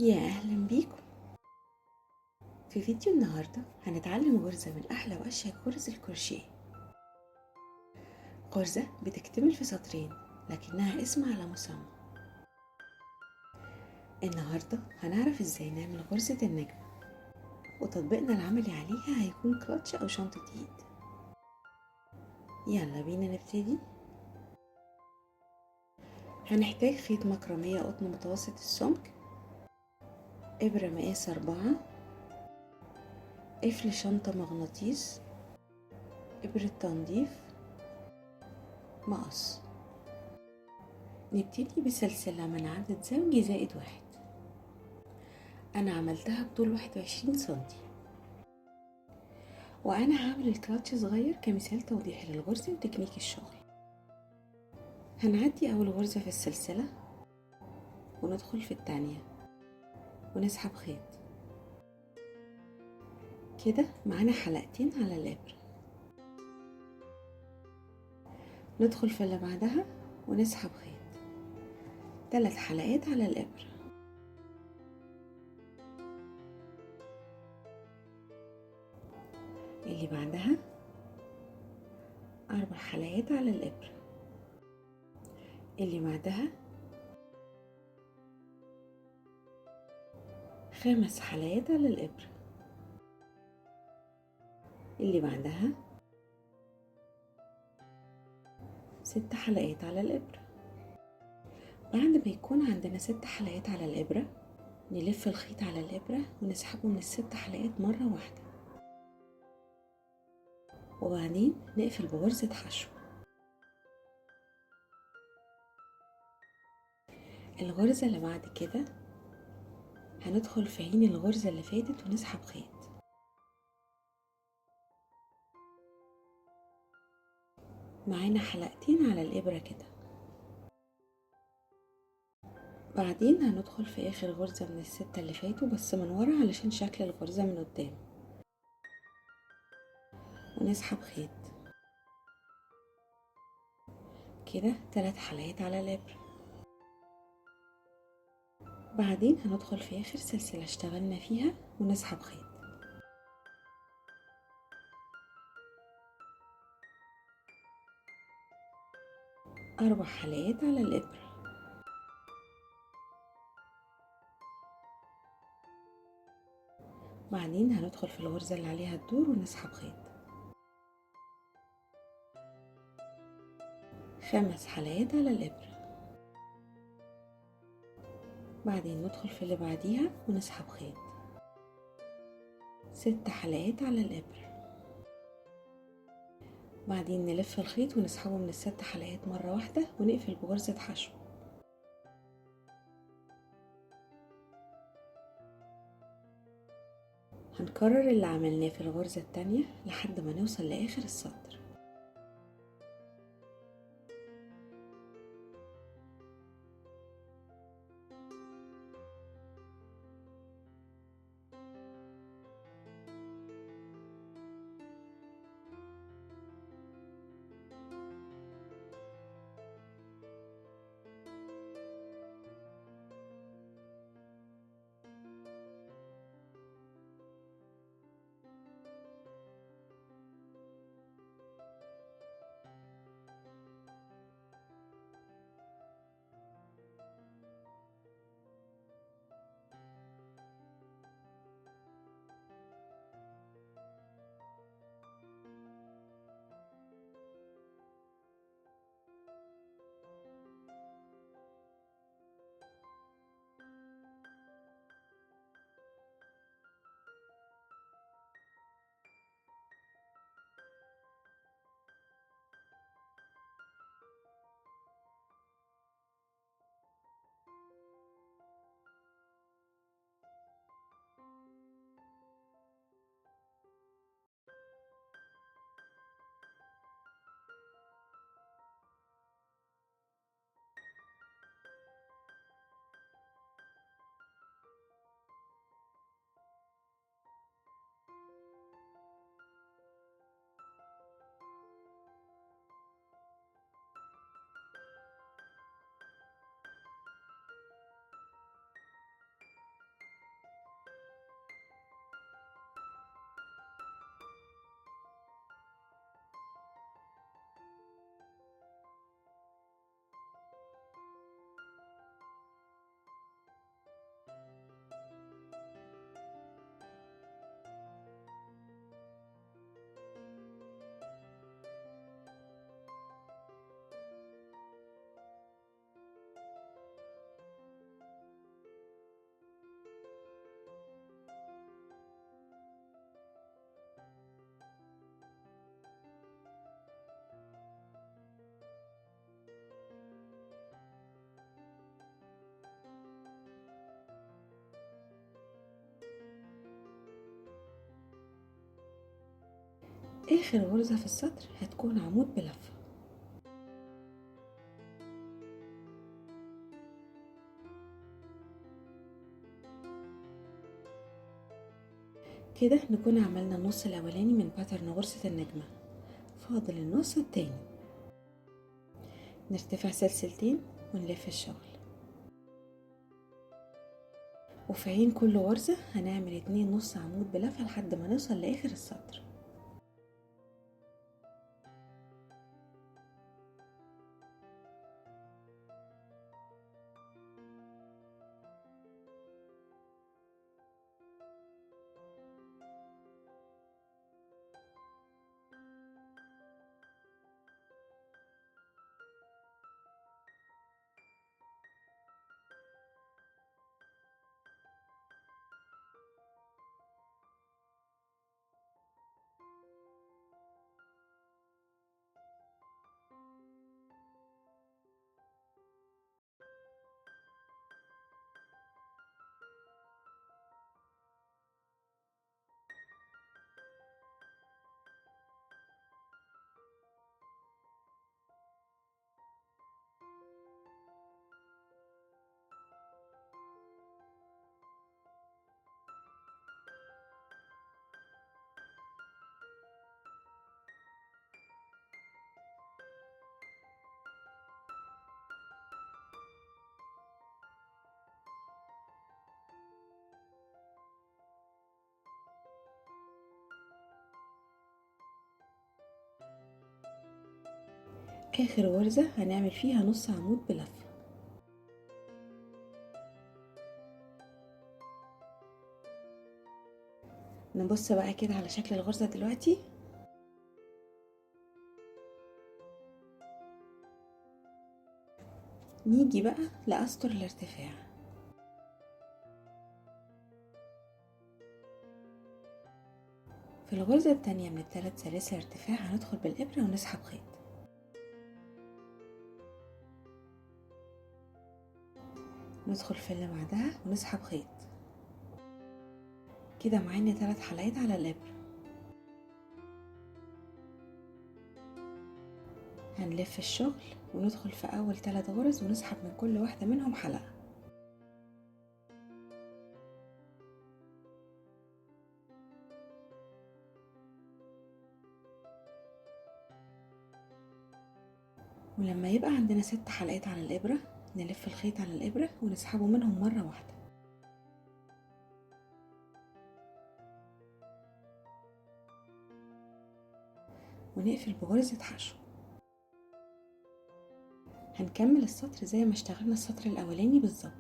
يا أهلا بيكم. في فيديو النهاردة هنتعلم غرزة من أحلى وأشيك غرز الكروشيه. غرزة بتكتمل في سطرين لكنها اسم على مسمى. النهاردة هنعرف ازاي نعمل غرزة النجمة، وتطبيقنا العملي عليها هيكون كلاتش أو شنطة ايد. يلا بينا نبتدي. هنحتاج خيط مكرمية قطن متوسط السمك، إبرة مقاس 4، قفل شنطة مغناطيس، إبرة تنظيف، مقص. نبتدي بسلسلة من عدد زوجي زائد 1. أنا عملتها بطول 21 سنتي، وأنا هعمل الكلاتش صغير كمثال توضيحي للغرزة وتكنيك الشغل. هنعدي أول غرزة في السلسلة وندخل في التانية ونسحب خيط كده. معانا حلقتين على الإبرة. ندخل في اللي بعدها ونسحب خيط، 3 حلقات على الإبرة. اللي بعدها 4 حلقات على الإبرة. اللي بعدها 5 حلقات على الإبرة. اللي بعدها 6 حلقات على الإبرة. بعد ما يكون عندنا 6 حلقات على الإبرة، نلف الخيط على الإبرة ونسحبه من ال6 حلقات مرة واحدة، وبعدين نقفل بغرزة حشو. الغرزة اللي بعد كده هندخل في عين الغرزة اللي فاتت ونسحب خيط. معانا حلقتين على الإبرة كده. بعدين هندخل في آخر غرزة من ال6 اللي فاتوا بس من ورا علشان شكل الغرزة من قدام، ونسحب خيط كده 3 حلقات على الإبرة. بعدين هندخل في آخر سلسلة اشتغلنا فيها ونسحب خيط. 4 حلقات على الإبرة. بعدين هندخل في الغرزة اللي عليها الدور ونسحب خيط، 5 حلقات على الإبرة. بعدين ندخل في اللي بعديها ونسحب خيط، 6 حلقات على الإبرة. بعدين نلف الخيط ونسحبه من ال6 حلقات مرة واحدة ونقفل بغرزة حشو. هنكرر اللي عملناه في الغرزة التانية لحد ما نوصل لآخر السطر. آخر غرزة في السطر هتكون عمود بلفة. كده نكون عملنا النص الأولاني من باترن غرزة النجمة، فاضل النص التاني. نرتفع سلسلتين ونلف الشغل، وفي عين كل غرزة هنعمل 2 نص عمود بلفة لحد ما نوصل لآخر السطر. آخر غرزة هنعمل فيها نص عمود بلفة. نبص بقى كده على شكل الغرزة دلوقتي. نيجي بقى لأسطر الارتفاع. في الغرزة التانية من ال3 سلاسل ارتفاع هندخل بالإبرة ونسحب خيط، ندخل في اللي بعدها ونسحب خيط. كده معانا 3 حلقات على الإبرة. هنلف الشغل وندخل في أول 3 غرز ونسحب من كل واحدة منهم حلقة. ولما يبقى عندنا 6 حلقات على الإبرة نلف الخيط على الإبرة ونسحبه منهم مرة واحدة. ونقفل بغرزة حشو. هنكمل السطر زي ما اشتغلنا السطر الأولاني بالظبط.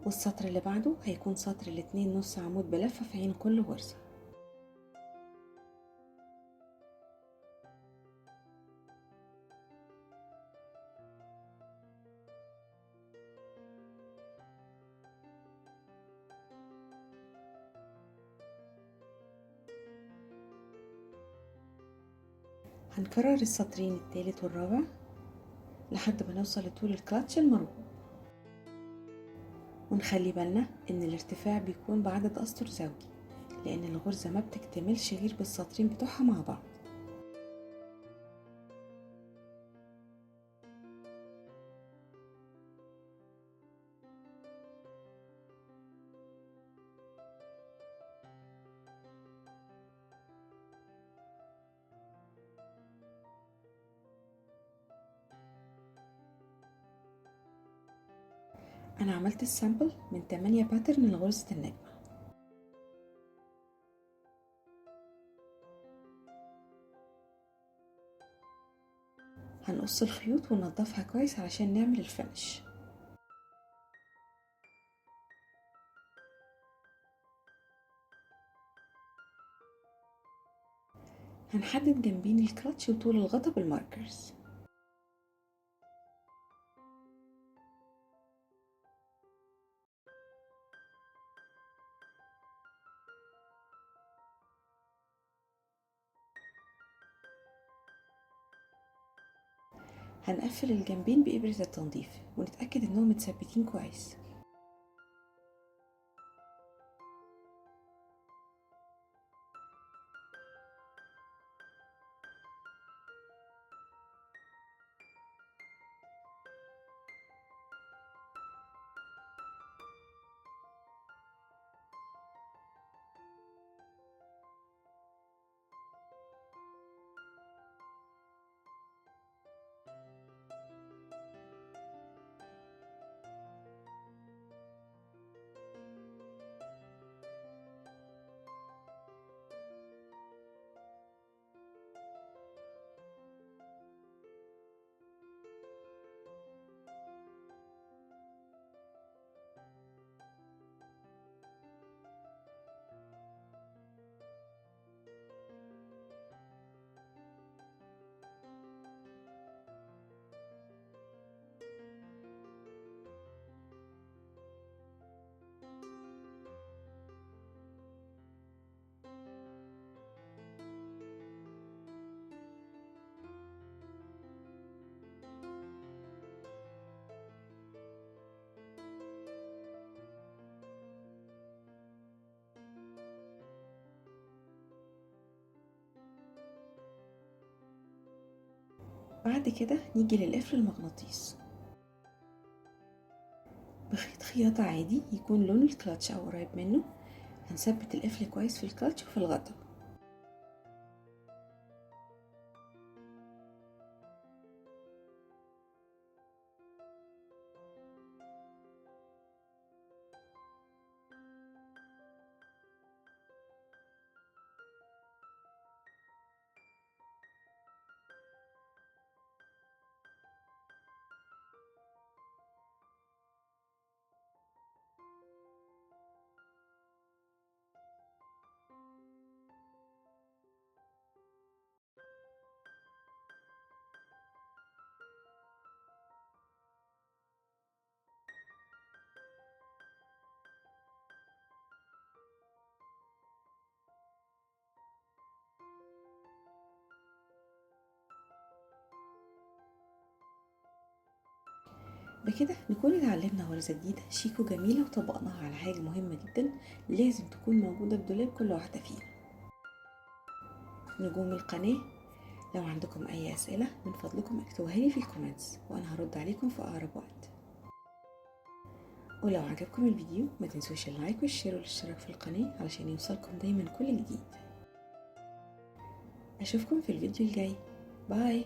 والسطر اللي بعده هيكون سطر ال2 نص عمود بلفة في عين كل غرزة. هنكرر السطرين التالت والرابع لحد ما نوصل لطول الكلاتش المربوط، ونخلي بالنا ان الارتفاع بيكون بعدد اسطر زوجي، لان الغرزة ما بتكتملش غير بالسطرين بتوعها مع بعض. انا عملت السامبل من 8 باترن لغرزة النجمة. هنقص الخيوط وننضفها كويس علشان نعمل الفينش. هنحدد جنبين الكلاتش وطول الغطا بالماركرز. هنقفل الجنبين بإبرة التنظيف ونتأكد انهم متثبتين كويس. بعد كده نيجي للقفل المغناطيس. بخيط خياطة عادي يكون لون الكلاتش او قريب منه هنثبت القفل كويس في الكلاتش وفي الغطا. بكده نكون اتعلمنا غرزة جديدة شيك وجميلة وطبقناها على حاجة مهمة جدا لازم تكون موجودة في دولاب كل واحدة فينا. نجوم القناة، لو عندكم اي اسئلة من فضلكم اكتبوها لي في الكومنتس وانا هرد عليكم في اقرب وقت. ولو عجبكم الفيديو ما تنسوش اللايك والشير والاشتراك في القناة علشان يوصلكم دايما كل جديد. اشوفكم في الفيديو الجاي. باي.